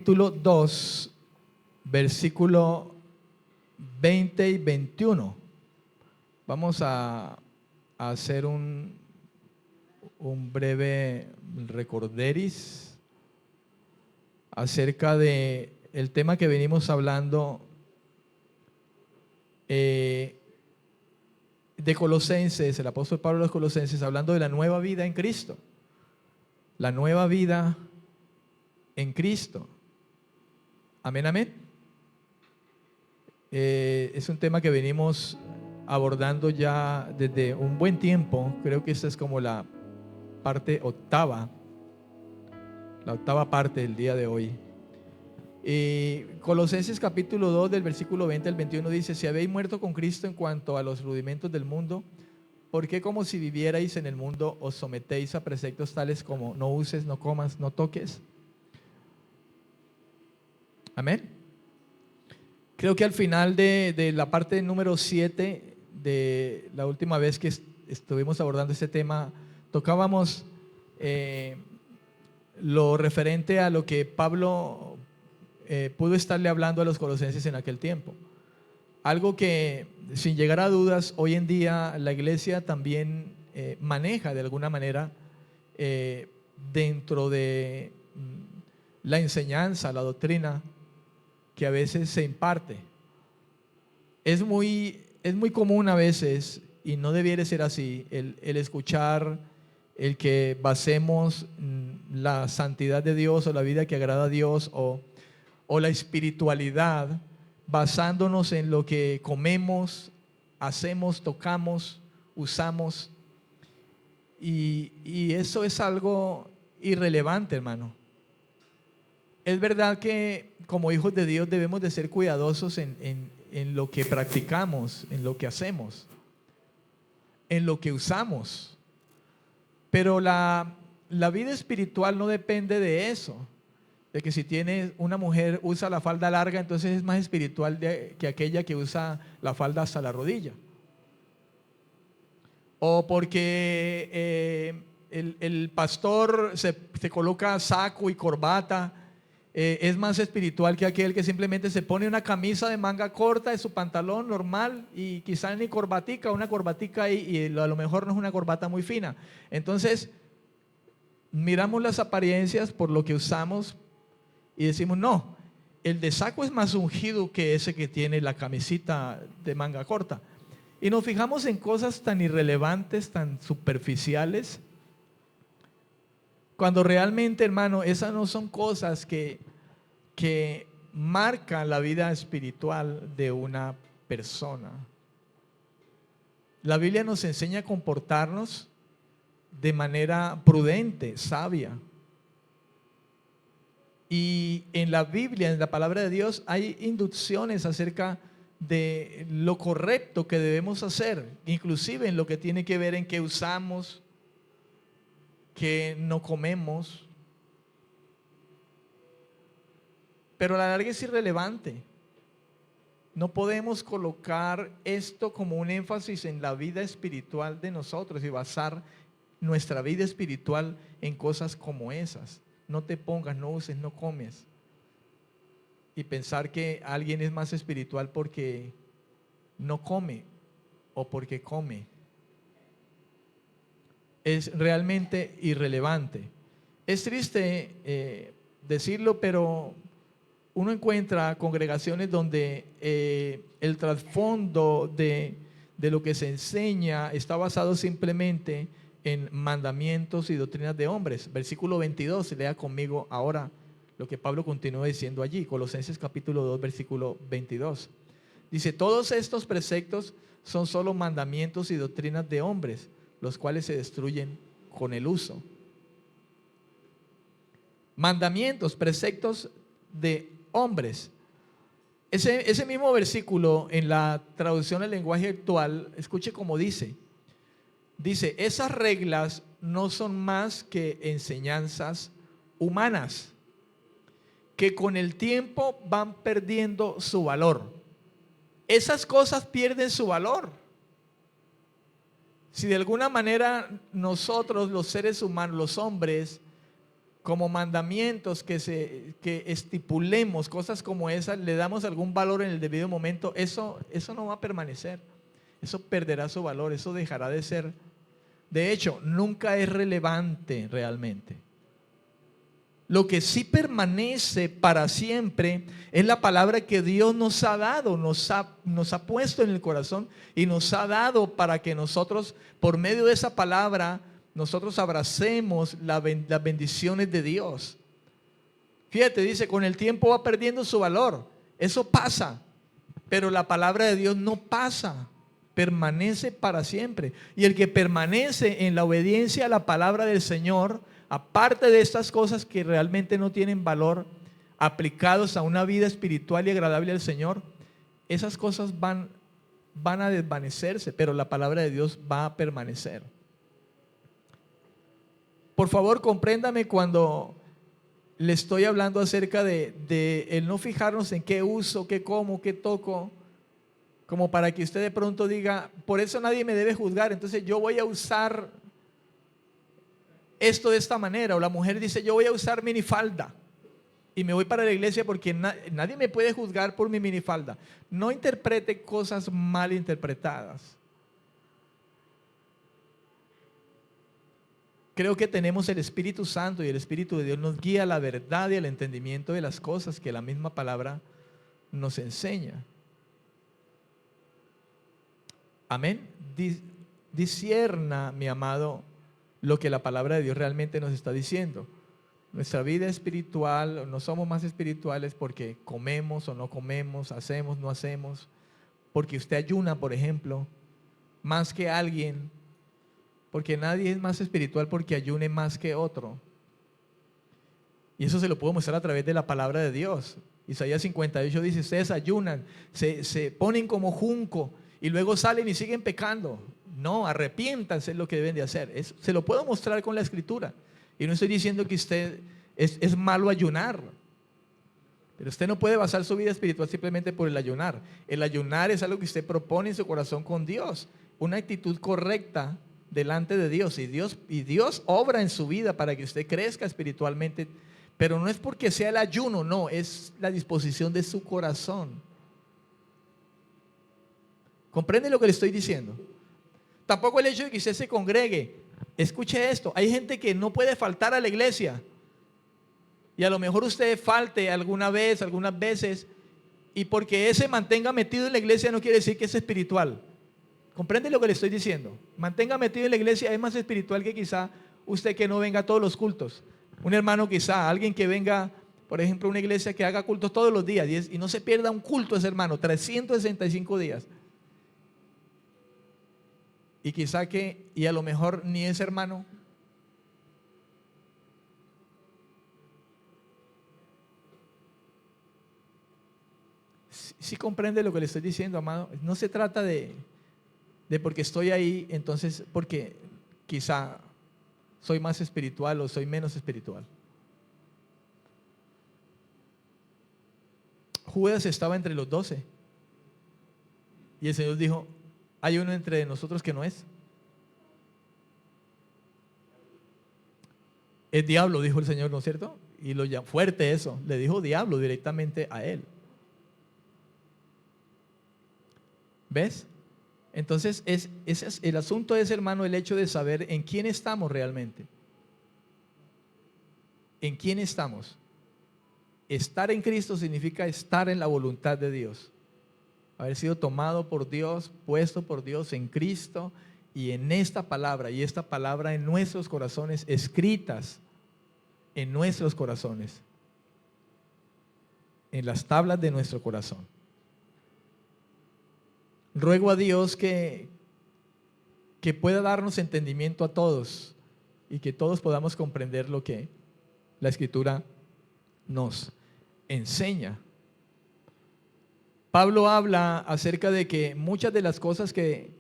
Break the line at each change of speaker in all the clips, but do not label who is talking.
Capítulo 2, versículo 20 y 21. Vamos a hacer un breve recorderis acerca de el tema que venimos hablando de Colosenses, el apóstol Pablo de los Colosenses, hablando de la nueva vida en Cristo. La nueva vida en Cristo. Amén, amén. Es un tema que venimos abordando ya desde un buen tiempo. Creo que esta es como la octava parte del día de hoy. Colosenses capítulo 2 del versículo 20 al 21 dice: si habéis muerto con Cristo en cuanto a los rudimentos del mundo, ¿por qué como si vivierais en el mundo os sometéis a preceptos tales como no uses, no comas, no toques? Amén. Creo que al final de la parte número 7 de la última vez que estuvimos abordando este tema, tocábamos lo referente a lo que Pablo pudo estarle hablando a los colosenses en aquel tiempo. Algo que, sin llegar a dudas, hoy en día la iglesia también maneja de alguna manera dentro de la enseñanza, la doctrina que a veces se imparte. Es muy común a veces, y no debiera ser así, el escuchar el que basemos la santidad de Dios o la vida que agrada a Dios o la espiritualidad basándonos en lo que comemos, hacemos, tocamos, usamos, y eso es algo irrelevante, hermano. Es verdad que como hijos de Dios debemos de ser cuidadosos en lo que practicamos, en lo que hacemos, en lo que usamos. Pero la vida espiritual no depende de eso. De que si tiene una mujer usa la falda larga, entonces es más espiritual que aquella que usa la falda hasta la rodilla. O porque el pastor se coloca saco y corbata, es más espiritual que aquel que simplemente se pone una camisa de manga corta de su pantalón normal y quizá ni corbatica, una corbatica y a lo mejor no es una corbata muy fina. Entonces miramos las apariencias por lo que usamos y decimos: no, el de saco es más ungido que ese que tiene la camisita de manga corta. Y nos fijamos en cosas tan irrelevantes, tan superficiales, cuando realmente, hermano, esas no son cosas que marcan la vida espiritual de una persona. La Biblia nos enseña a comportarnos de manera prudente, sabia. Y en la Biblia, en la palabra de Dios, hay inducciones acerca de lo correcto que debemos hacer, inclusive en lo que tiene que ver en qué usamos, qué no comemos. Pero a la larga es irrelevante. No podemos colocar esto como un énfasis en la vida espiritual de nosotros y basar nuestra vida espiritual en cosas como esas. No te pongas, no uses, no comes. Y pensar que alguien es más espiritual porque no come o porque come. Es realmente irrelevante. Es triste decirlo, pero uno encuentra congregaciones donde el trasfondo de lo que se enseña está basado simplemente en mandamientos y doctrinas de hombres. Versículo 22, lea conmigo ahora lo que Pablo continúa diciendo allí, Colosenses capítulo 2, versículo 22. Dice: todos estos preceptos son solo mandamientos y doctrinas de hombres, los cuales se destruyen con el uso. Mandamientos, preceptos de hombres. Ese mismo versículo en la traducción al lenguaje actual, escuche cómo dice: esas reglas no son más que enseñanzas humanas que con el tiempo van perdiendo su valor. Esas cosas pierden su valor si de alguna manera nosotros, los seres humanos, los hombres, como mandamientos que estipulemos, cosas como esas, le damos algún valor en el debido momento, eso no va a permanecer. Eso perderá su valor, eso dejará de ser. De hecho, nunca es relevante realmente. Lo que sí permanece para siempre es la palabra que Dios nos ha dado, nos ha puesto en el corazón y nos ha dado para que nosotros, por medio de esa palabra, nosotros abracemos las bendiciones de Dios. Fíjate, dice, con el tiempo va perdiendo su valor. Eso pasa, pero la palabra de Dios no pasa, permanece para siempre. Y el que permanece en la obediencia a la palabra del Señor, aparte de estas cosas que realmente no tienen valor, aplicados a una vida espiritual y agradable al Señor, esas cosas van a desvanecerse, pero la palabra de Dios va a permanecer. Por favor, compréndame cuando le estoy hablando acerca de el no fijarnos en qué uso, qué como, qué toco, como para que usted de pronto diga, por eso nadie me debe juzgar, entonces yo voy a usar esto de esta manera. O la mujer dice, yo voy a usar minifalda y me voy para la iglesia porque nadie me puede juzgar por mi minifalda. No interprete cosas mal interpretadas. Creo que tenemos el Espíritu Santo y el Espíritu de Dios nos guía a la verdad y al entendimiento de las cosas que la misma palabra nos enseña. Amén. Discierna, mi amado, lo que la palabra de Dios realmente nos está diciendo. Nuestra vida espiritual, no somos más espirituales porque comemos o no comemos, hacemos, no hacemos, porque usted ayuna, por ejemplo, más que alguien, porque nadie es más espiritual porque ayune más que otro. Y eso se lo puedo mostrar a través de la palabra de Dios. Isaías 58 dice, ustedes ayunan, se ponen como junco y luego salen y siguen pecando. No, arrepiéntanse, es lo que deben de hacer. Se lo puedo mostrar con la escritura. Y no estoy diciendo que usted es malo ayunar. Pero usted no puede basar su vida espiritual simplemente por el ayunar. El ayunar es algo que usted propone en su corazón con Dios. Una actitud correcta delante de Dios. Y Dios obra en su vida para que usted crezca espiritualmente. Pero no es porque sea el ayuno, no, es la disposición de su corazón. ¿Comprende lo que le estoy diciendo? Tampoco el hecho de que usted se congregue. Escuche esto, hay gente que no puede faltar a la iglesia. Y a lo mejor usted falte alguna vez, algunas veces, y porque ese mantenga metido en la iglesia no quiere decir que es espiritual. ¿Comprende lo que le estoy diciendo? Mantenga metido en la iglesia es más espiritual que quizá usted que no venga a todos los cultos. Un hermano quizá, alguien que venga, por ejemplo, a una iglesia que haga cultos todos los días y no se pierda un culto ese hermano, 365 días. Y quizá y a lo mejor ni ese hermano. Si comprende lo que le estoy diciendo, amado. No se trata de porque estoy ahí, entonces porque quizá soy más espiritual o soy menos espiritual. Judas estaba entre los 12 y el Señor dijo, hay uno entre nosotros que no es. Es diablo, dijo el Señor, ¿no es cierto? Y lo llamó fuerte eso, le dijo diablo directamente a él. ¿Ves? Entonces el asunto es, hermano, el hecho de saber en quién estamos realmente. ¿En quién estamos? Estar en Cristo significa estar en la voluntad de Dios. Haber sido tomado por Dios, puesto por Dios en Cristo y en esta palabra, y esta palabra en nuestros corazones, escritas en nuestros corazones, en las tablas de nuestro corazón. Ruego a Dios que pueda darnos entendimiento a todos y que todos podamos comprender lo que la Escritura nos enseña. Pablo habla acerca de que muchas de las cosas que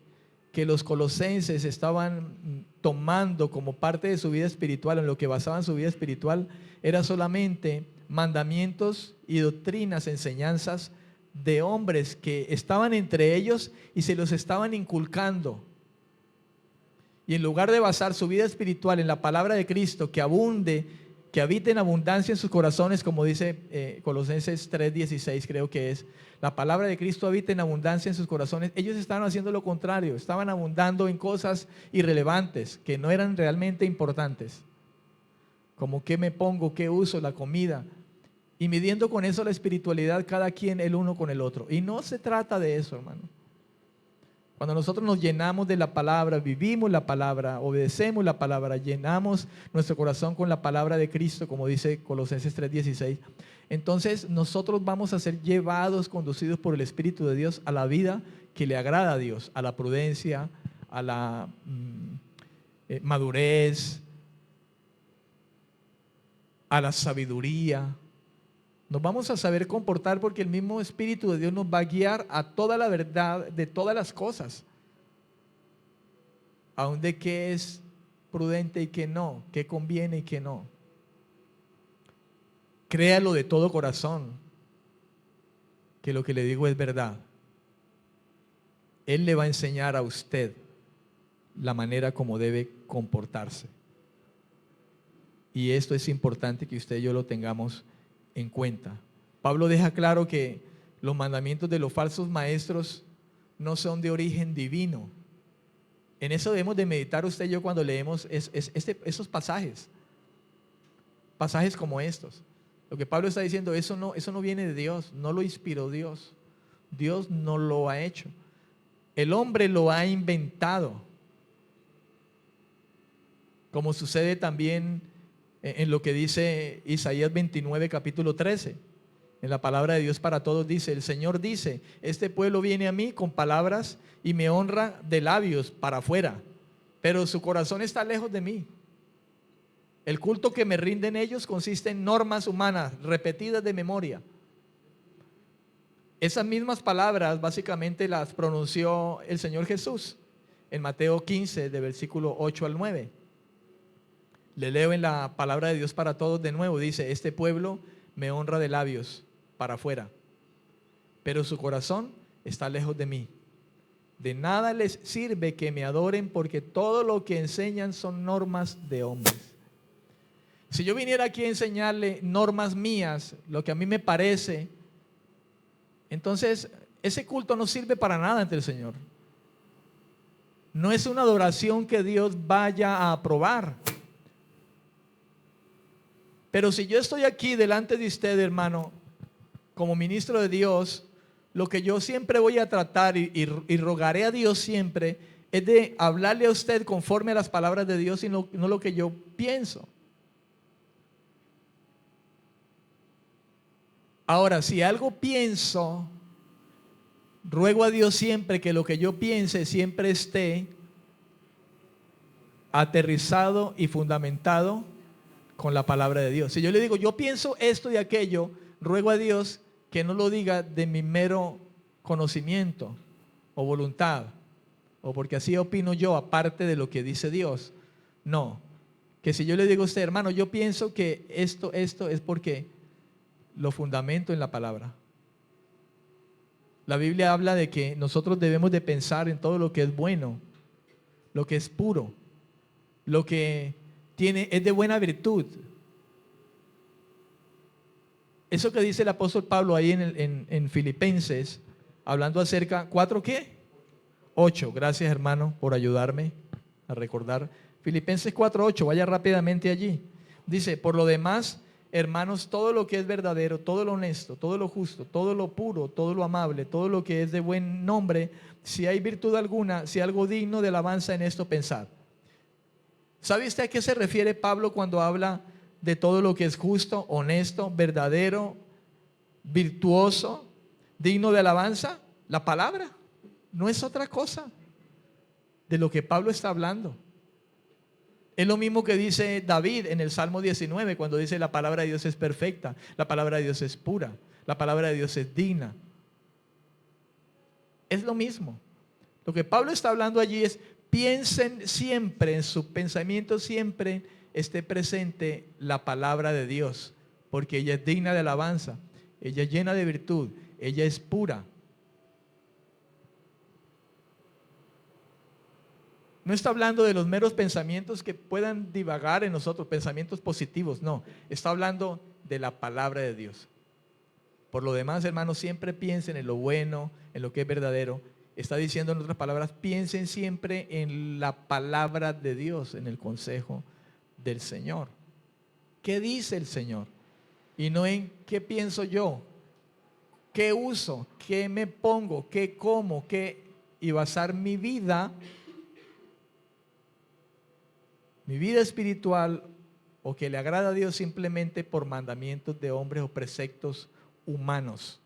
los colosenses estaban tomando como parte de su vida espiritual, en lo que basaban su vida espiritual, era solamente mandamientos y doctrinas, enseñanzas de hombres que estaban entre ellos y se los estaban inculcando. Y en lugar de basar su vida espiritual en la palabra de Cristo, que abunde que habite en abundancia en sus corazones, como dice Colosenses 3:16, creo que es. La palabra de Cristo habita en abundancia en sus corazones. Ellos estaban haciendo lo contrario, estaban abundando en cosas irrelevantes, que no eran realmente importantes, como qué me pongo, qué uso, la comida, y midiendo con eso la espiritualidad cada quien el uno con el otro. Y no se trata de eso, hermano. Cuando nosotros nos llenamos de la palabra, vivimos la palabra, obedecemos la palabra, llenamos nuestro corazón con la palabra de Cristo, como dice Colosenses 3:16, entonces nosotros vamos a ser llevados, conducidos por el Espíritu de Dios a la vida que le agrada a Dios, a la prudencia, a la madurez, a la sabiduría. Nos vamos a saber comportar porque el mismo Espíritu de Dios nos va a guiar a toda la verdad de todas las cosas. Aún de qué es prudente y qué no, qué conviene y qué no. Créalo de todo corazón, que lo que le digo es verdad. Él le va a enseñar a usted la manera como debe comportarse. Y esto es importante que usted y yo lo tengamos en cuenta. Pablo deja claro que los mandamientos de los falsos maestros no son de origen divino. En eso debemos de meditar usted y yo cuando leemos esos pasajes como estos. Lo que Pablo está diciendo, eso no viene de Dios, no lo inspiró Dios. Dios no lo ha hecho. El hombre lo ha inventado. Como sucede también en lo que dice Isaías 29, capítulo 13. En la palabra de Dios para todos dice, el Señor dice, este pueblo viene a mí con palabras y me honra de labios para afuera, pero su corazón está lejos de mí. El culto que me rinden ellos consiste en normas humanas repetidas de memoria. Esas mismas palabras básicamente las pronunció el Señor Jesús en Mateo 15, de versículo 8 al 9. Le leo en la palabra de Dios para todos de nuevo, dice, este pueblo me honra de labios para afuera, pero su corazón está lejos de mí. De nada les sirve que me adoren porque todo lo que enseñan son normas de hombres. Si yo viniera aquí a enseñarle normas mías, lo que a mí me parece, entonces ese culto no sirve para nada ante el Señor. No es una adoración que Dios vaya a aprobar. Pero si yo estoy aquí delante de usted, hermano, como ministro de Dios, lo que yo siempre voy a tratar y rogaré a Dios siempre es de hablarle a usted conforme a las palabras de Dios y no lo que yo pienso. Ahora, si algo pienso, ruego a Dios siempre que lo que yo piense siempre esté aterrizado y fundamentado con la palabra de Dios. Si yo le digo, yo pienso esto y aquello, ruego a Dios que no lo diga de mi mero conocimiento o voluntad, o porque así opino yo, aparte de lo que dice Dios. No, que si yo le digo a usted, hermano, yo pienso que esto es porque lo fundamento en la palabra. La Biblia habla de que nosotros debemos de pensar en todo lo que es bueno, lo que es puro, lo que es de buena virtud. Eso que dice el apóstol Pablo ahí en Filipenses, hablando acerca, ¿4 qué? 8, gracias hermano por ayudarme a recordar. Filipenses 4:8, vaya rápidamente allí. Dice, por lo demás, hermanos, todo lo que es verdadero, todo lo honesto, todo lo justo, todo lo puro, todo lo amable, todo lo que es de buen nombre, si hay virtud alguna, si algo digno de alabanza, en esto pensad. ¿Sabe usted a qué se refiere Pablo cuando habla de todo lo que es justo, honesto, verdadero, virtuoso, digno de alabanza? La palabra no es otra cosa de lo que Pablo está hablando. Es lo mismo que dice David en el Salmo 19 cuando dice la palabra de Dios es perfecta, la palabra de Dios es pura, la palabra de Dios es digna. Es lo mismo. Lo que Pablo está hablando allí es, piensen siempre, en su pensamiento siempre esté presente la palabra de Dios, porque ella es digna de alabanza, ella es llena de virtud, ella es pura. No está hablando de los meros pensamientos que puedan divagar en nosotros, pensamientos positivos, no. Está hablando de la palabra de Dios. Por lo demás, hermanos, siempre piensen en lo bueno, en lo que es verdadero. Está diciendo en otras palabras, piensen siempre en la palabra de Dios, en el consejo del Señor. ¿Qué dice el Señor? Y no en qué pienso yo, qué uso, qué me pongo, qué como, y basar mi vida espiritual o que le agrada a Dios simplemente por mandamientos de hombres o preceptos humanos.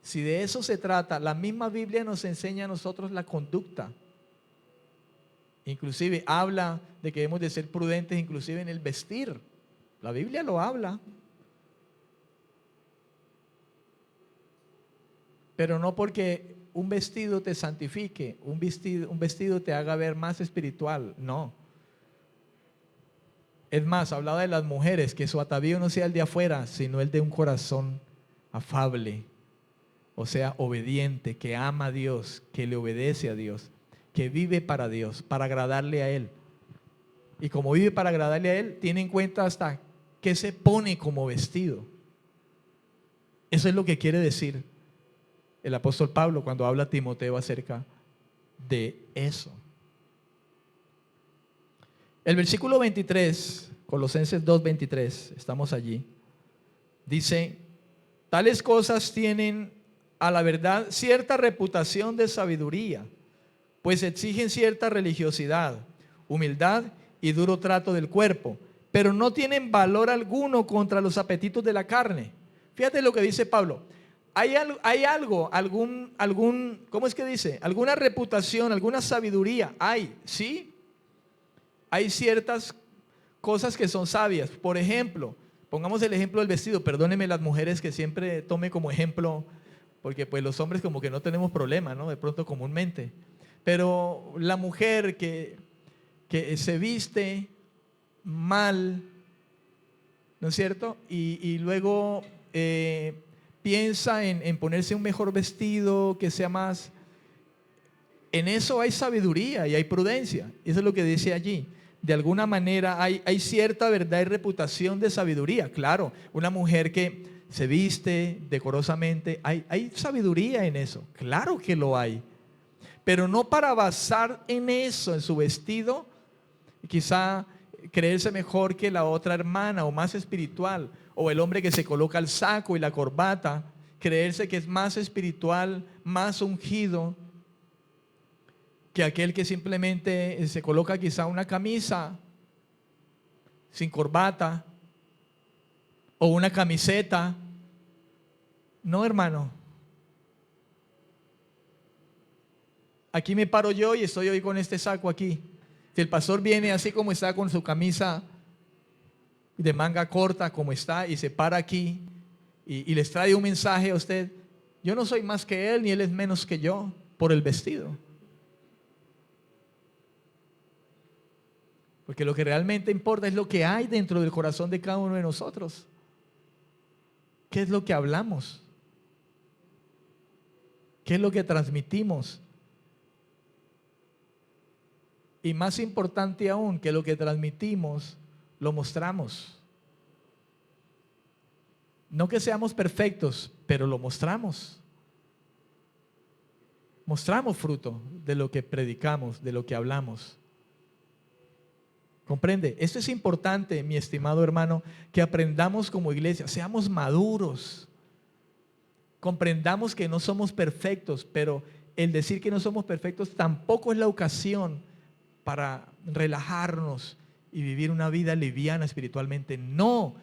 Si de eso se trata, la misma Biblia nos enseña a nosotros la conducta. Inclusive habla de que debemos de ser prudentes inclusive en el vestir. La Biblia lo habla. Pero no porque un vestido te santifique, un vestido te haga ver más espiritual, no. Es más, hablaba de las mujeres, que su atavío no sea el de afuera, sino el de un corazón afable, o sea, obediente, que ama a Dios, que le obedece a Dios, que vive para Dios, para agradarle a Él. Y como vive para agradarle a Él, tiene en cuenta hasta qué se pone como vestido. Eso es lo que quiere decir el apóstol Pablo cuando habla a Timoteo acerca de eso. El versículo 23, Colosenses 2:23, estamos allí, dice: tales cosas tienen a la verdad cierta reputación de sabiduría, pues exigen cierta religiosidad, humildad y duro trato del cuerpo, pero no tienen valor alguno contra los apetitos de la carne. Fíjate lo que dice Pablo. Hay algo, ¿cómo es que dice? Alguna reputación, alguna sabiduría. ¿sí? Hay ciertas cosas que son sabias. Por ejemplo, pongamos el ejemplo del vestido. Perdónenme las mujeres que siempre tome como ejemplo, porque pues los hombres como que no tenemos problema, ¿no? De pronto comúnmente. Pero la mujer que se viste mal, ¿no es cierto? Y luego piensa en ponerse un mejor vestido, que sea más. En eso hay sabiduría y hay prudencia. Eso es lo que dice allí. De alguna manera hay cierta verdad y reputación de sabiduría. Claro, una mujer que se viste decorosamente, hay sabiduría en eso. Claro que lo hay. Pero no para basar en eso, en su vestido, quizá creerse mejor que la otra hermana o más espiritual, o el hombre que se coloca el saco y la corbata, creerse que es más espiritual, más ungido que aquel que simplemente se coloca quizá una camisa sin corbata o una camiseta. No, hermano. Aquí me paro yo y estoy hoy con este saco aquí. Si el pastor viene así como está, con su camisa de manga corta como está, y se para aquí y les trae un mensaje a usted, yo no soy más que él ni él es menos que yo por el vestido. Porque lo que realmente importa es lo que hay dentro del corazón de cada uno de nosotros. ¿Qué es lo que hablamos? ¿Qué es lo que transmitimos? Y más importante aún, que lo que transmitimos lo mostramos. No que seamos perfectos, pero lo mostramos. Mostramos fruto de lo que predicamos, de lo que hablamos. ¿Comprende? Esto es importante, mi estimado hermano, que aprendamos como iglesia, seamos maduros. Comprendamos que no somos perfectos, pero el decir que no somos perfectos tampoco es la ocasión para relajarnos y vivir una vida liviana espiritualmente. No,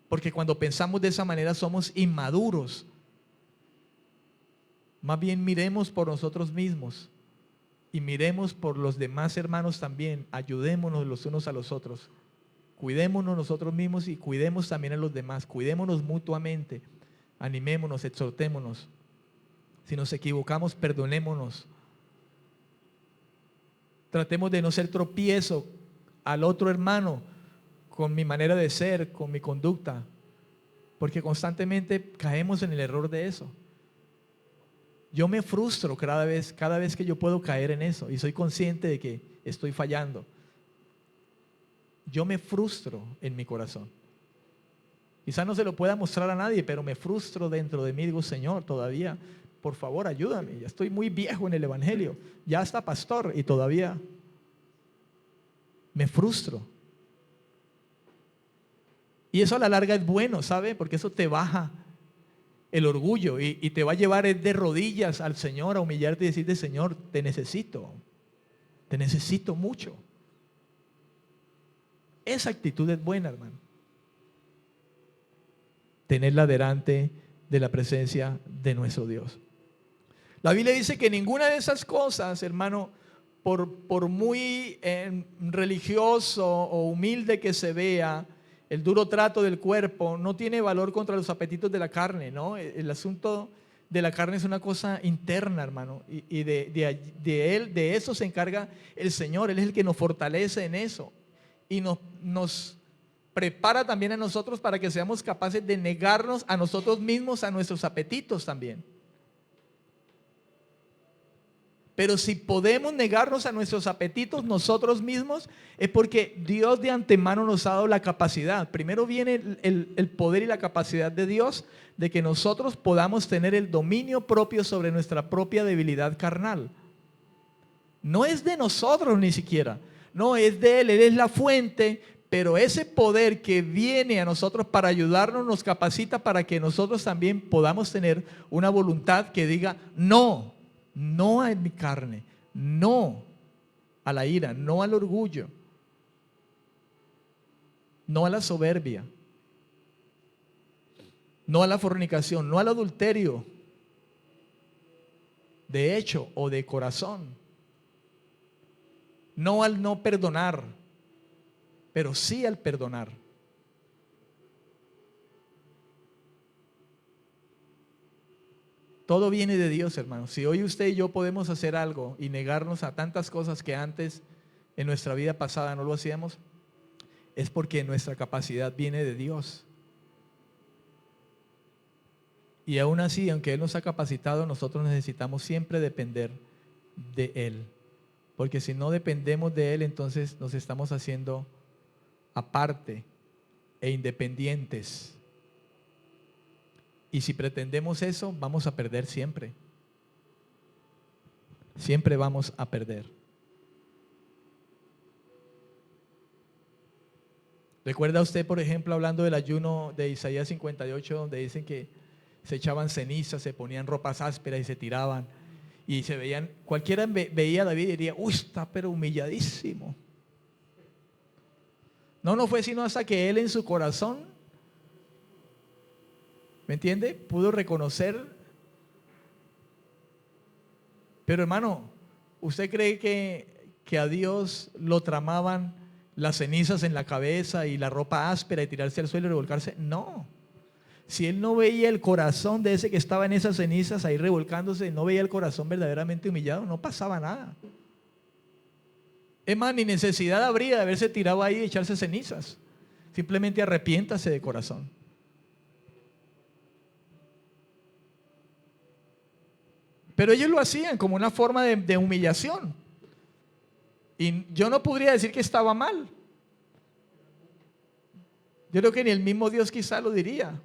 porque cuando pensamos de esa manera somos inmaduros. Más bien miremos por nosotros mismos y miremos por los demás hermanos también. Ayudémonos los unos a los otros. Cuidémonos nosotros mismos y cuidemos también a los demás. Cuidémonos mutuamente. Animémonos, exhortémonos. Si nos equivocamos, perdonémonos. Tratemos de no ser tropiezo al otro hermano con mi manera de ser, con mi conducta, porque constantemente caemos en el error de eso. Yo me frustro cada vez que yo puedo caer en eso y soy consciente de que estoy fallando. Yo me frustro en mi corazón. Quizás no se lo pueda mostrar a nadie, pero me frustro dentro de mí. Digo, Señor, todavía, por favor, ayúdame. Ya estoy muy viejo en el evangelio. Ya está pastor y todavía me frustro. Y eso a la larga es bueno, ¿sabe? Porque eso te baja el orgullo y te va a llevar de rodillas al Señor a humillarte y decirte, Señor, te necesito mucho. Esa actitud es buena, hermano. Tenerla delante de la presencia de nuestro Dios. La Biblia dice que ninguna de esas cosas, hermano, por muy religioso o humilde que se vea, el duro trato del cuerpo no tiene valor contra los apetitos de la carne, ¿no? El asunto de la carne es una cosa interna, hermano, y de eso se encarga el Señor. Él es el que nos fortalece en eso y nos prepara también a nosotros para que seamos capaces de negarnos a nosotros mismos, a nuestros apetitos también. Pero si podemos negarnos a nuestros apetitos nosotros mismos, es porque Dios de antemano nos ha dado la capacidad. Primero viene el poder y la capacidad de Dios de que nosotros podamos tener el dominio propio sobre nuestra propia debilidad carnal. No es de nosotros ni siquiera, no es de Él es la fuente, pero ese poder que viene a nosotros para ayudarnos nos capacita para que nosotros también podamos tener una voluntad que diga no. No a mi carne, no a la ira, no al orgullo, no a la soberbia, no a la fornicación, no al adulterio, de hecho o de corazón, no al no perdonar, pero sí al perdonar. Todo viene de Dios, hermano. Si hoy usted y yo podemos hacer algo y negarnos a tantas cosas que antes en nuestra vida pasada no lo hacíamos, es porque nuestra capacidad viene de Dios. Y aún así, aunque Él nos ha capacitado, nosotros necesitamos siempre depender de Él. Porque si no dependemos de Él, entonces nos estamos haciendo aparte e independientes. Y si pretendemos eso, vamos a perder siempre. Siempre vamos a perder. ¿Recuerda usted, por ejemplo, hablando del ayuno de Isaías 58, donde dicen que se echaban cenizas, se ponían ropas ásperas y se tiraban? Y se veían, cualquiera veía a David y diría, uy, está pero humilladísimo. No fue sino hasta que él en su corazón, ¿me entiende?, pudo reconocer. Pero hermano, ¿usted cree que a Dios lo tramaban las cenizas en la cabeza y la ropa áspera y tirarse al suelo y revolcarse? No. Si él no veía el corazón de ese que estaba en esas cenizas ahí revolcándose, no veía el corazón verdaderamente humillado, no pasaba nada. Es más, ni necesidad habría de haberse tirado ahí y echarse cenizas. Simplemente arrepiéntase de corazón. Pero ellos lo hacían como una forma de humillación. Y yo no podría decir que estaba mal. Yo creo que ni el mismo Dios quizá lo diría.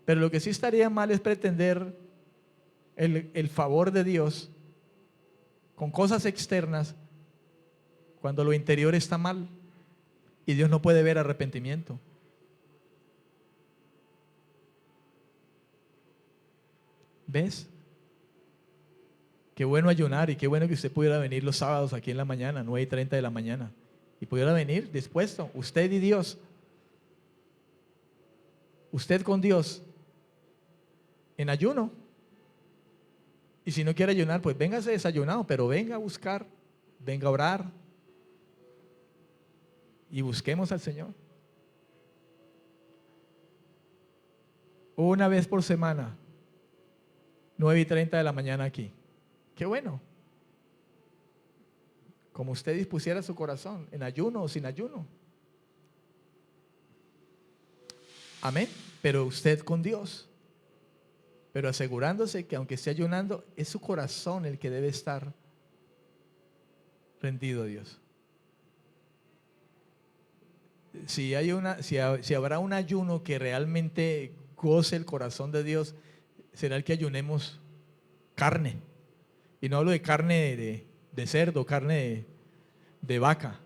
Pero lo que sí estaría mal es pretender el favor de Dios con cosas externas cuando lo interior está mal y Dios no puede ver arrepentimiento. ¿Ves? Qué bueno ayunar y qué bueno que usted pudiera venir los sábados aquí en la mañana, 9:30 de la mañana, y pudiera venir dispuesto, usted y Dios, usted con Dios, en ayuno. Y si no quiere ayunar, pues véngase desayunado, pero venga a buscar, venga a orar y busquemos al Señor. Una vez por semana, 9:30 de la mañana aquí. Qué bueno. Como usted dispusiera su corazón, en ayuno o sin ayuno. Amén. Pero usted con Dios. pero asegurándose que aunque esté ayunando, es su corazón el que debe estar rendido a Dios. Si habrá un ayuno que realmente goce el corazón de Dios, será el que ayunemos carne. Y no hablo de carne de cerdo, carne de vaca.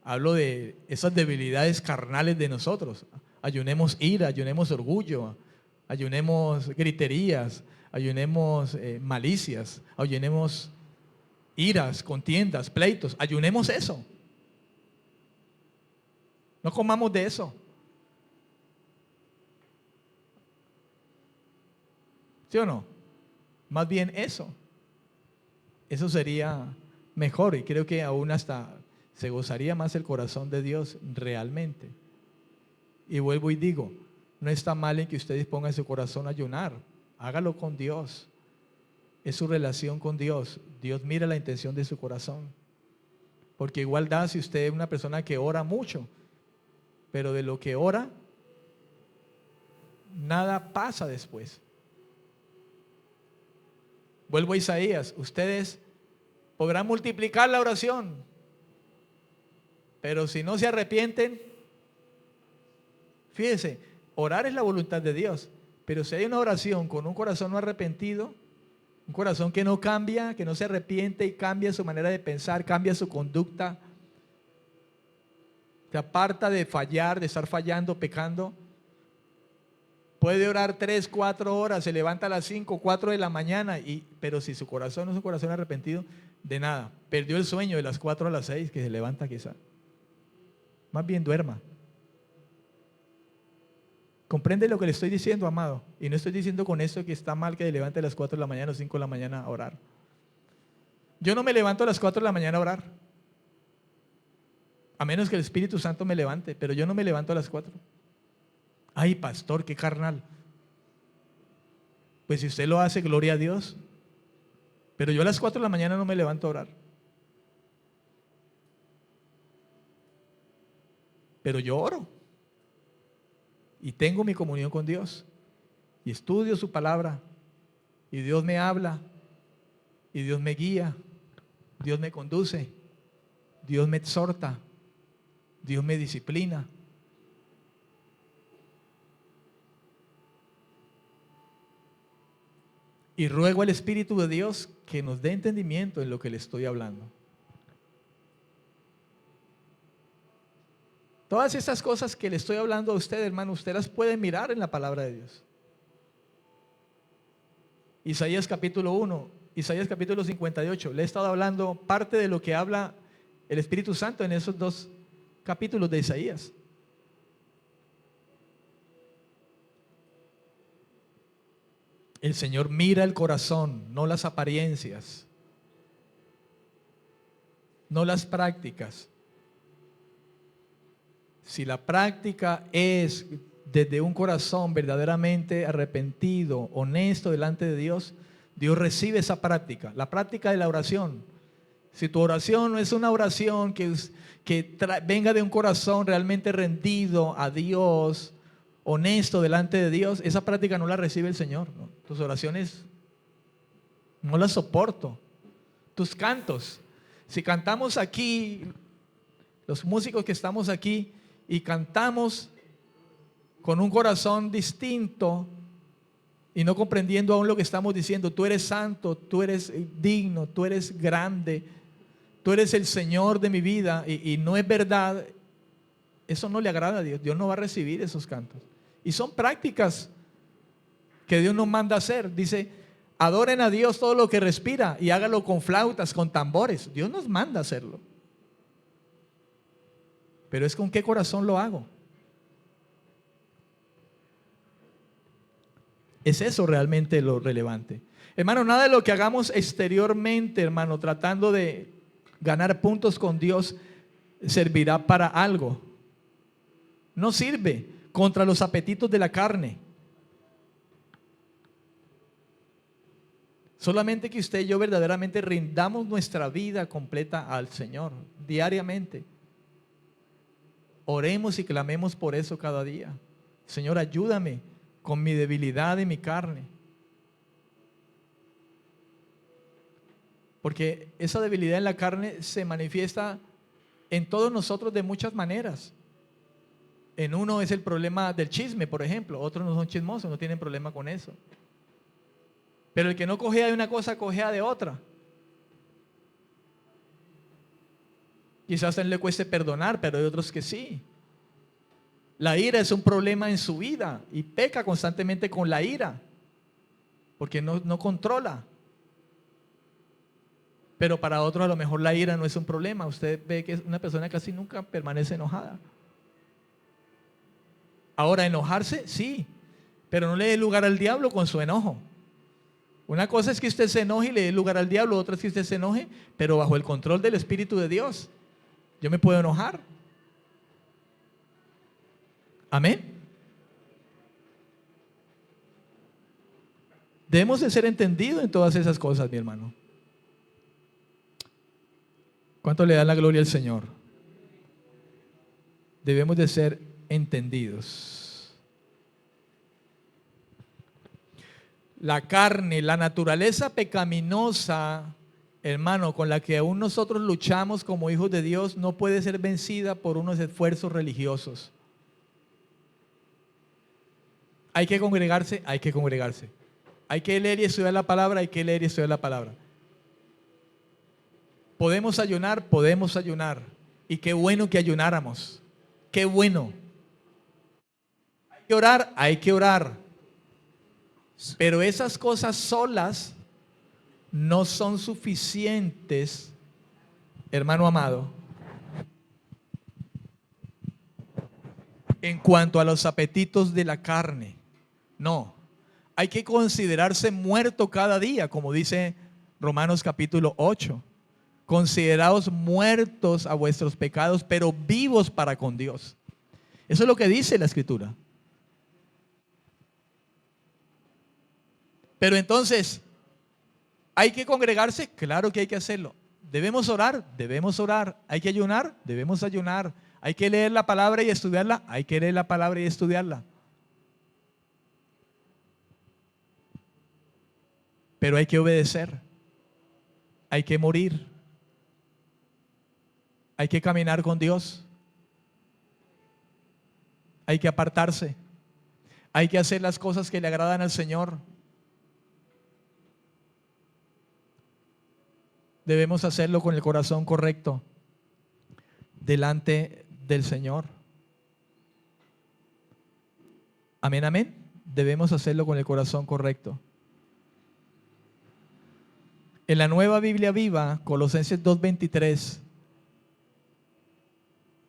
Hablo de esas debilidades carnales de nosotros. Ayunemos ira, ayunemos orgullo, ayunemos griterías, ayunemos malicias, ayunemos iras, contiendas, pleitos. Ayunemos eso. No comamos de eso. ¿Sí o no? Más bien eso. Eso sería mejor y creo que aún hasta se gozaría más el corazón de Dios realmente. Y vuelvo y digo, no está mal en que usted disponga su corazón a ayunar. Hágalo con Dios. Es su relación con Dios. Dios mira la intención de su corazón. Porque igual da si usted es una persona que ora mucho, pero de lo que ora, nada pasa después. Vuelvo a Isaías, ustedes podrán multiplicar la oración, pero si no se arrepienten, fíjense, orar es la voluntad de Dios, pero si hay una oración con un corazón no arrepentido, un corazón que no cambia, que no se arrepiente y cambia su manera de pensar, cambia su conducta, se aparta de fallar, de estar fallando, pecando, puede orar 3, 4 horas, se levanta a las 5, 4 de la mañana, pero si su corazón no es un corazón arrepentido, de nada. Perdió el sueño de las 4 a las 6 que se levanta quizá. Más bien duerma. ¿Comprende lo que le estoy diciendo, amado? Y no estoy diciendo con esto que está mal que se levante a las 4 de la mañana o 5 de la mañana a orar. Yo no me levanto a las 4 de la mañana a orar. A menos que el Espíritu Santo me levante, pero yo no me levanto a las 4. Ay, pastor, qué carnal. Pues si usted lo hace, gloria a Dios. Pero yo a las 4 de la mañana no me levanto a orar. Pero yo oro. Y tengo mi comunión con Dios. Y estudio su palabra. Y Dios me habla. Y Dios me guía. Dios me conduce. Dios me exhorta. Dios me disciplina. Y ruego al Espíritu de Dios que nos dé entendimiento en lo que le estoy hablando. Todas estas cosas que le estoy hablando a usted, hermano, usted las puede mirar en la palabra de Dios. Isaías capítulo 1, Isaías capítulo 58. Le he estado hablando parte de lo que habla el Espíritu Santo en esos 2 capítulos de Isaías. El Señor mira el corazón, no las apariencias, no las prácticas. Si la práctica es desde un corazón verdaderamente arrepentido, honesto delante de Dios, Dios recibe esa práctica, la práctica de la oración. Si tu oración no es una oración que venga de un corazón realmente rendido a Dios, honesto delante de Dios, esa práctica no la recibe el Señor, ¿no? Tus oraciones no las soporto. Tus cantos, si cantamos aquí, los músicos que estamos aquí y cantamos con un corazón distinto y no comprendiendo aún lo que estamos diciendo, tú eres santo, tú eres digno, tú eres grande, tú eres el Señor de mi vida, y no es verdad, eso no le agrada a Dios. Dios no va a recibir esos cantos. Y son prácticas que Dios nos manda a hacer. Dice, adoren a Dios todo lo que respira y hágalo con flautas, con tambores. Dios nos manda a hacerlo. Pero es con qué corazón lo hago. Es eso realmente lo relevante. Hermano, nada de lo que hagamos exteriormente, hermano, tratando de ganar puntos con Dios, servirá para algo. No sirve contra los apetitos de la carne. Solamente que usted y yo verdaderamente rindamos nuestra vida completa al Señor diariamente. Oremos y clamemos por eso cada día. Señor, ayúdame con mi debilidad y mi carne. Porque esa debilidad en la carne se manifiesta en todos nosotros de muchas maneras. En uno es el problema del chisme, por ejemplo. Otros no son chismosos, no tienen problema con eso. Pero el que no cojea de una cosa, cojea de otra. Quizás a él le cueste perdonar, pero hay otros que sí. La ira es un problema en su vida y peca constantemente con la ira, porque no controla. Pero para otros a lo mejor la ira no es un problema. Usted ve que es una persona casi nunca permanece enojada. Ahora, enojarse, sí, pero no le dé lugar al diablo con su enojo. Una cosa es que usted se enoje y le dé lugar al diablo, otra es que usted se enoje, pero bajo el control del Espíritu de Dios. Yo me puedo enojar. Amén. Debemos de ser entendidos en todas esas cosas, mi hermano. ¿Cuánto le da la gloria al Señor? Debemos de ser entendidos. La carne, la naturaleza pecaminosa, hermano, con la que aún nosotros luchamos como hijos de Dios, no puede ser vencida por unos esfuerzos religiosos. Hay que congregarse, hay que congregarse. Hay que leer y estudiar la palabra, hay que leer y estudiar la palabra. Podemos ayunar, podemos ayunar. Y qué bueno que ayunáramos. Qué bueno. Hay que orar, hay que orar. Pero esas cosas solas no son suficientes, hermano amado, en cuanto a los apetitos de la carne. No, hay que considerarse muerto cada día, como dice Romanos capítulo 8. Consideraos muertos a vuestros pecados, pero vivos para con Dios. Eso es lo que dice la Escritura. Pero entonces, ¿hay que congregarse? Claro que hay que hacerlo. ¿Debemos orar? Debemos orar. ¿Hay que ayunar? Debemos ayunar. ¿Hay que leer la palabra y estudiarla? Hay que leer la palabra y estudiarla. Pero hay que obedecer. Hay que morir. Hay que caminar con Dios. Hay que apartarse. Hay que hacer las cosas que le agradan al Señor. Debemos hacerlo con el corazón correcto delante del Señor. Amén, amén. Debemos hacerlo con el corazón correcto. En la Nueva Biblia Viva, Colosenses 2:23,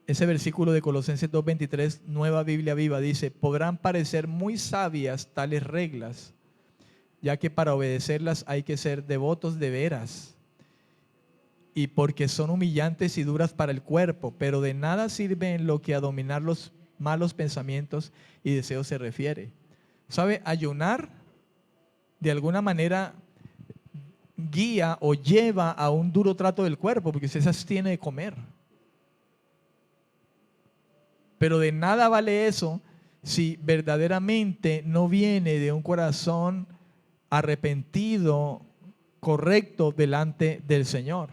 ese versículo de Colosenses 2:23, Nueva Biblia Viva, dice: podrán parecer muy sabias tales reglas, ya que para obedecerlas hay que ser devotos de veras, y porque son humillantes y duras para el cuerpo, pero de nada sirve en lo que a dominar los malos pensamientos y deseos se refiere. ¿Sabe? Ayunar de alguna manera guía o lleva a un duro trato del cuerpo, porque usted se abstiene de comer. Pero de nada vale eso si verdaderamente no viene de un corazón arrepentido, correcto delante del Señor.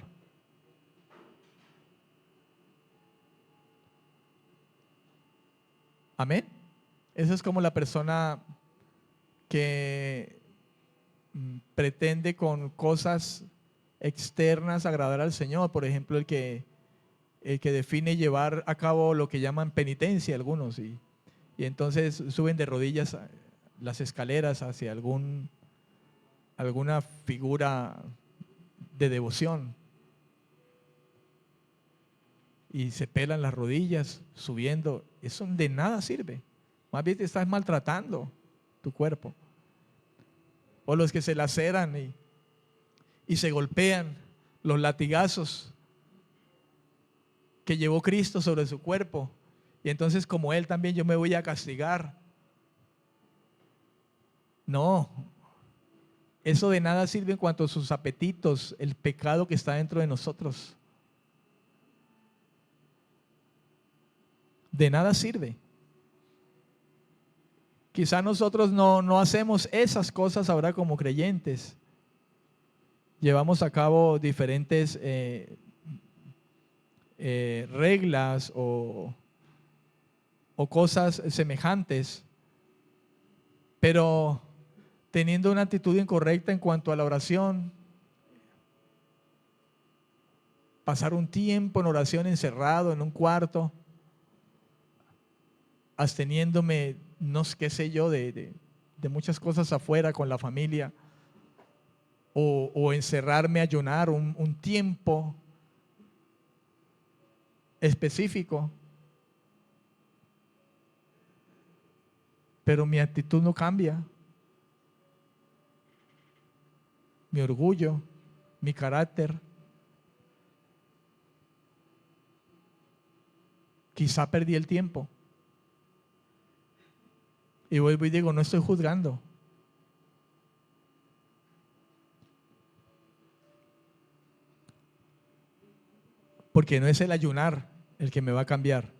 Amén. Esa es como la persona que pretende con cosas externas agradar al Señor. Por ejemplo, el que define llevar a cabo lo que llaman penitencia algunos, y entonces suben de rodillas las escaleras hacia alguna figura de devoción y se pelan las rodillas subiendo. Eso de nada sirve. Más bien te estás maltratando tu cuerpo. O los que se laceran y se golpean, los latigazos que llevó Cristo sobre su cuerpo, y entonces como Él también yo me voy a castigar. No, eso de nada sirve en cuanto a sus apetitos, el pecado que está dentro de nosotros. De nada sirve. Quizá nosotros no hacemos esas cosas ahora como creyentes, llevamos a cabo diferentes reglas o cosas semejantes, pero teniendo una actitud incorrecta en cuanto a la oración, pasar un tiempo en oración encerrado en un cuarto, absteniéndome, no sé qué sé yo, de muchas cosas afuera con la familia, o encerrarme a ayunar un tiempo específico, pero mi actitud no cambia, mi orgullo, mi carácter. Quizá perdí el tiempo. Y vuelvo y digo, no estoy juzgando. Porque no es el ayunar el que me va a cambiar.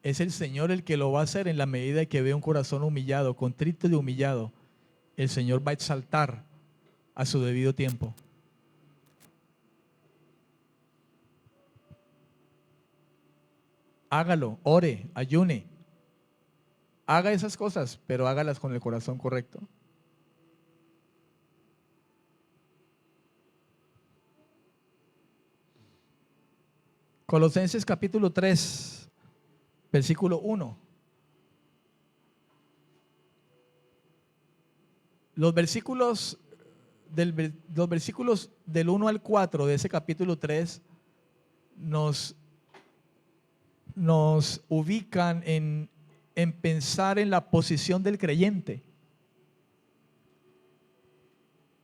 Es el Señor el que lo va a hacer en la medida que vea un corazón humillado, contrito y humillado. El Señor va a exaltar a su debido tiempo. Hágalo, ore, ayune. Haga esas cosas, pero hágalas con el corazón correcto. Colosenses capítulo 3, versículo 1. Los versículos del 1 al 4 de ese capítulo 3 nos ubican en pensar en la posición del creyente.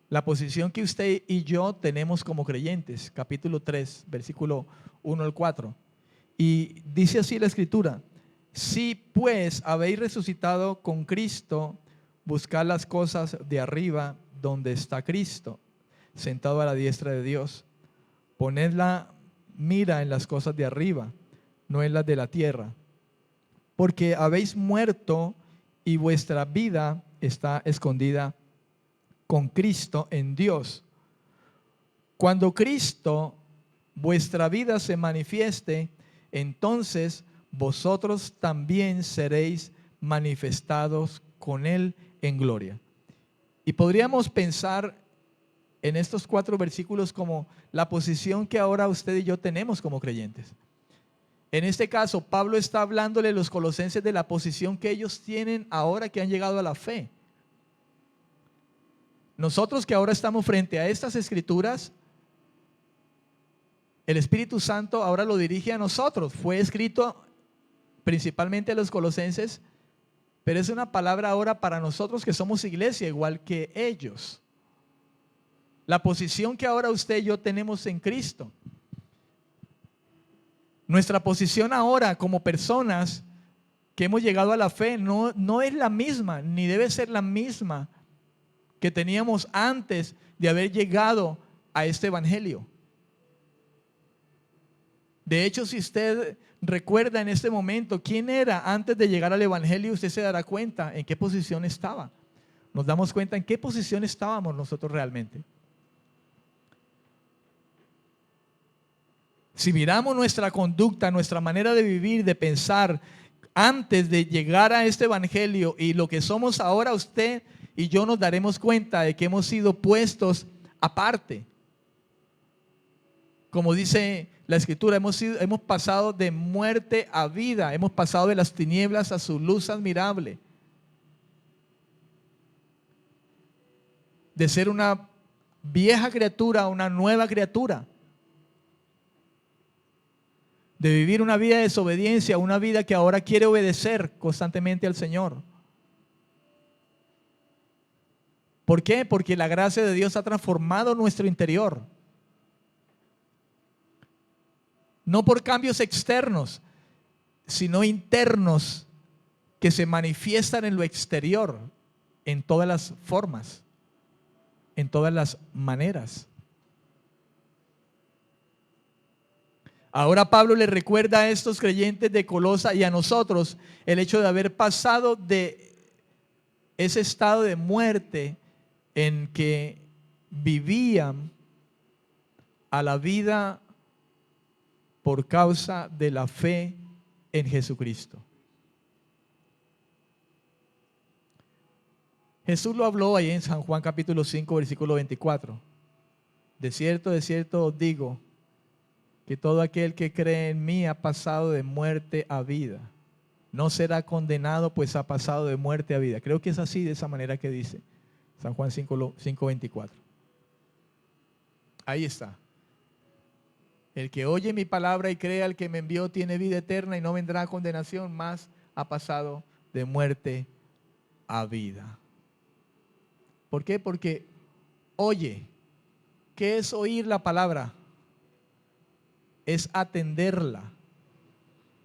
La posición que usted y yo tenemos como creyentes. Capítulo 3, versículo 1 al 4. Y dice así la escritura: si pues habéis resucitado con Cristo, buscad las cosas de arriba donde está Cristo, sentado a la diestra de Dios. Poned la mira en las cosas de arriba, no en las de la tierra. Porque habéis muerto y vuestra vida está escondida con Cristo en Dios. Cuando Cristo, vuestra vida, se manifieste, entonces vosotros también seréis manifestados con Él en gloria. Y podríamos pensar en estos 4 versículos como la posición que ahora usted y yo tenemos como creyentes. En este caso, Pablo está hablándole a los colosenses de la posición que ellos tienen ahora que han llegado a la fe. Nosotros que ahora estamos frente a estas escrituras, el Espíritu Santo ahora lo dirige a nosotros. Fue escrito principalmente a los colosenses, pero es una palabra ahora para nosotros que somos iglesia igual que ellos. La posición que ahora usted y yo tenemos en Cristo. Nuestra posición ahora como personas que hemos llegado a la fe no es la misma, ni debe ser la misma que teníamos antes de haber llegado a este evangelio. De hecho, si usted recuerda en este momento quién era antes de llegar al evangelio, usted se dará cuenta en qué posición estaba. Nos damos cuenta en qué posición estábamos nosotros realmente. Si miramos nuestra conducta, nuestra manera de vivir, de pensar, antes de llegar a este evangelio y lo que somos ahora, usted y yo nos daremos cuenta de que hemos sido puestos aparte. Como dice la escritura, hemos pasado de muerte a vida, hemos pasado de las tinieblas a su luz admirable. De ser una vieja criatura a una nueva criatura. De vivir una vida de desobediencia, una vida que ahora quiere obedecer constantemente al Señor. ¿Por qué? Porque la gracia de Dios ha transformado nuestro interior. No por cambios externos, sino internos que se manifiestan en lo exterior, en todas las formas, en todas las maneras. Ahora Pablo le recuerda a estos creyentes de Colosa y a nosotros el hecho de haber pasado de ese estado de muerte en que vivían a la vida por causa de la fe en Jesucristo. Jesús lo habló ahí en San Juan capítulo 5, versículo 24. De cierto os digo, que todo aquel que cree en mí ha pasado de muerte a vida. No será condenado, pues ha pasado de muerte a vida. Creo que es así, de esa manera que dice San Juan 5, 24. Ahí está. El que oye mi palabra y cree al que me envió tiene vida eterna y no vendrá a condenación, mas ha pasado de muerte a vida. ¿Por qué? Porque oye. ¿Qué es oír la palabra? Es atenderla.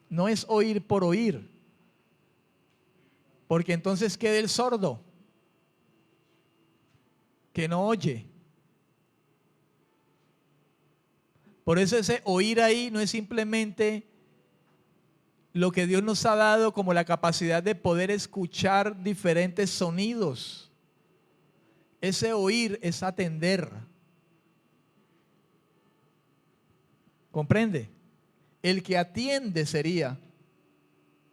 No es oír por oír. Porque entonces queda el sordo, que no oye. Por eso ese oír ahí no es simplemente lo que Dios nos ha dado como la capacidad de poder escuchar diferentes sonidos. Ese oír es atender. ¿Comprende? El que atiende sería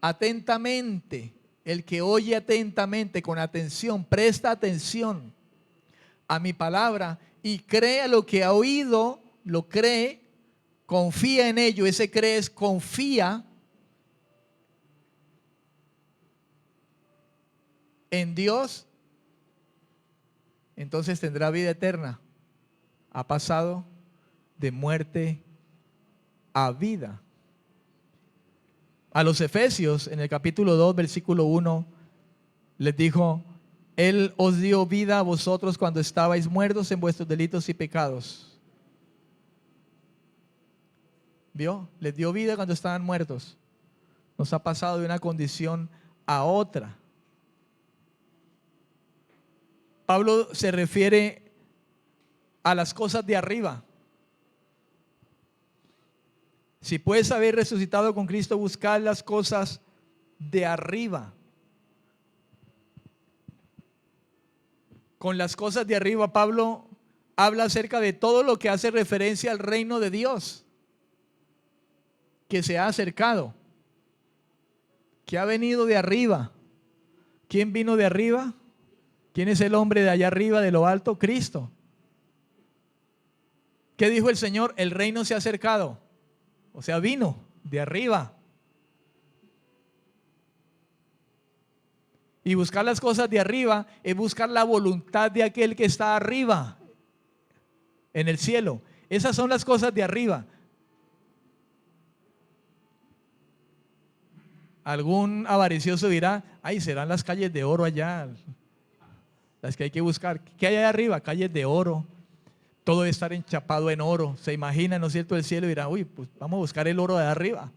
atentamente, el que oye atentamente, con atención, presta atención a mi palabra y cree lo que ha oído, lo cree, confía en ello. Ese cree es confía en Dios, entonces tendrá vida eterna. Ha pasado de muerte a vida. A los Efesios, en el capítulo 2, versículo 1, les dijo: Él os dio vida a vosotros cuando estabais muertos en vuestros delitos y pecados. ¿Vio? Les dio vida cuando estaban muertos. Nos ha pasado de una condición a otra. Pablo se refiere a las cosas de arriba. Si puedes haber resucitado con Cristo, buscad las cosas de arriba. Con las cosas de arriba, Pablo habla acerca de todo lo que hace referencia al reino de Dios, que se ha acercado, que ha venido de arriba. ¿Quién vino de arriba? ¿Quién es el hombre de allá arriba, de lo alto? Cristo. ¿Qué dijo el Señor? El reino se ha acercado. O sea, vino de arriba. Y buscar las cosas de arriba es buscar la voluntad de aquel que está arriba, en el cielo. Esas son las cosas de arriba. Algún avaricioso dirá: ay, serán las calles de oro allá, las que hay que buscar. ¿Qué hay allá arriba? Calles de oro. Todo debe estar enchapado en oro. Se imagina, ¿no es cierto?, el cielo, y dirá: uy, pues vamos a buscar el oro de arriba.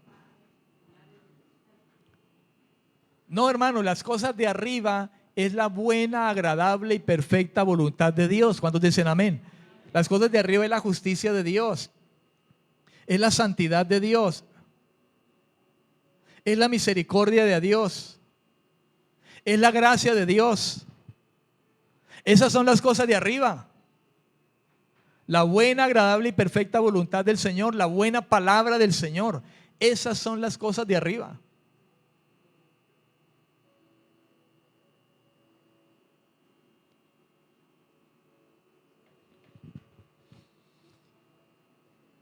No, hermano, las cosas de arriba es la buena, agradable y perfecta voluntad de Dios. ¿Cuántos dicen amén? Las cosas de arriba es la justicia de Dios, es la santidad de Dios, es la misericordia de Dios, es la gracia de Dios. Esas son las cosas de arriba. La buena, agradable y perfecta voluntad del Señor, la buena palabra del Señor. Esas son las cosas de arriba.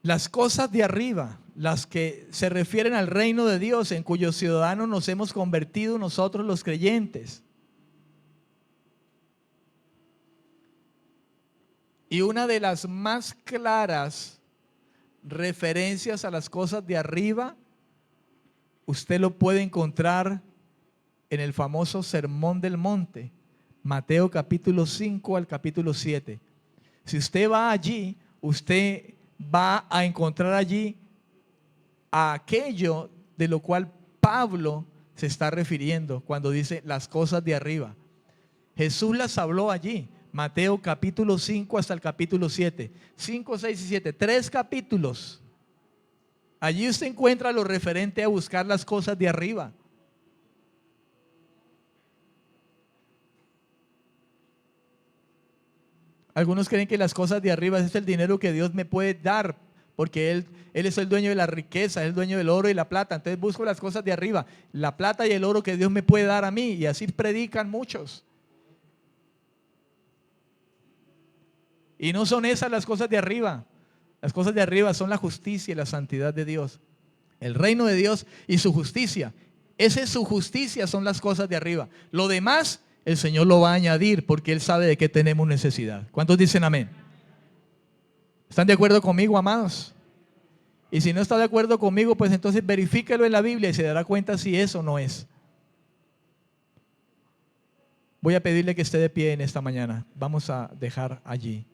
Las cosas de arriba, las que se refieren al reino de Dios, en cuyos ciudadanos nos hemos convertido nosotros los creyentes. Y una de las más claras referencias a las cosas de arriba, usted lo puede encontrar en el famoso Sermón del Monte, Mateo capítulo 5 al capítulo 7. Si usted va allí, usted va a encontrar allí a aquello de lo cual Pablo se está refiriendo cuando dice las cosas de arriba. Jesús las habló allí. Mateo capítulo 5 hasta el capítulo 7. 5, 6 y 7. 3 capítulos. Allí usted encuentra lo referente a buscar las cosas de arriba. Algunos creen que las cosas de arriba es el dinero que Dios me puede dar, porque Él es el dueño de la riqueza, es el dueño del oro y la plata. Entonces busco las cosas de arriba, la plata y el oro que Dios me puede dar a mí. Y así predican muchos. Y no son esas las cosas de arriba. Las cosas de arriba son la justicia y la santidad de Dios. El reino de Dios y su justicia. Esa es su justicia, son las cosas de arriba. Lo demás, el Señor lo va a añadir porque Él sabe de qué tenemos necesidad. ¿Cuántos dicen amén? ¿Están de acuerdo conmigo, amados? Y si no está de acuerdo conmigo, pues entonces verifíquelo en la Biblia y se dará cuenta si eso no es. Voy a pedirle que esté de pie en esta mañana. Vamos a dejar allí.